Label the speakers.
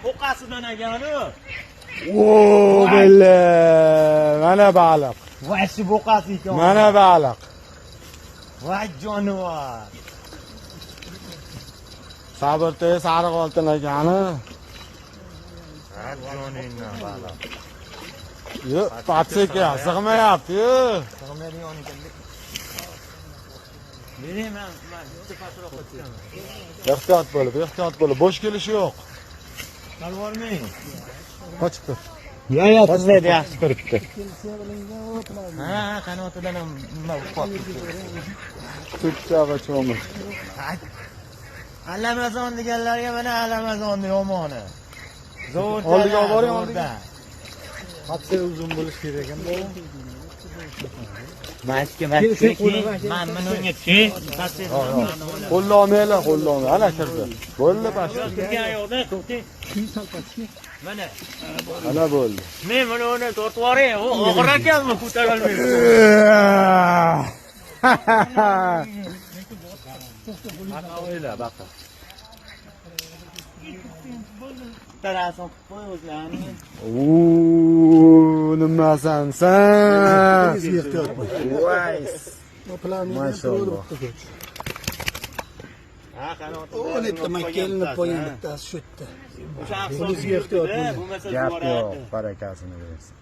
Speaker 1: bo'qasidan ekanu.
Speaker 2: Oo bella. Mana baliq.
Speaker 1: Voy shu bo'qasi ekan.
Speaker 2: Mana baliq.
Speaker 1: Voy jonivor.
Speaker 2: Sabirtay sariq oltin ekani.
Speaker 1: Ha, joningdan baliq.
Speaker 2: Yo, patseka sig'mayapti-yu.
Speaker 1: Sig'maydigan ekan. Bering men bitta pastroqqa chiqaman.
Speaker 2: Ehtiyot bo'lib, bo'sh kelish yo'q.
Speaker 1: Salvormang.
Speaker 2: Qochib tur.
Speaker 1: Yo'q, qizlaydi yaxshi turibdi. Ha, qanotidan ham nima qotdi.
Speaker 2: Tutchag'a cho'mi.
Speaker 1: Alamazon deganlarga mana alamazonni yomoni. Zo'r.
Speaker 2: Oldiga olib boring, oldiga.
Speaker 3: Qatsi uzun bo'lish kerak ekan bu.
Speaker 1: Masga men bunga
Speaker 2: Qo'llamanglar. Ana kirdi. Bo'ldi pastga.
Speaker 1: turgan yo'qda, to'xting. Mana.
Speaker 2: Ana bo'ldi.
Speaker 1: Men buni tortib yuboray, u og'ir ekanmi, ko'tara olmayman. Baqa o'yla, baqa. Tarason qilib qo'y o'zlarini.
Speaker 2: Nimasan sen?
Speaker 3: Ehtiyot bo'l.
Speaker 2: Voy.
Speaker 3: Maşallah.
Speaker 1: Ha, qanoti.
Speaker 3: O netda makkelinib qo'ygan bittasi shu yerda.
Speaker 1: O'sha
Speaker 3: Bunisiga ehtiyot bo'l.
Speaker 1: bo'lmasa
Speaker 2: Gap
Speaker 1: yuboradi.
Speaker 2: yo'q, barakasini bersin.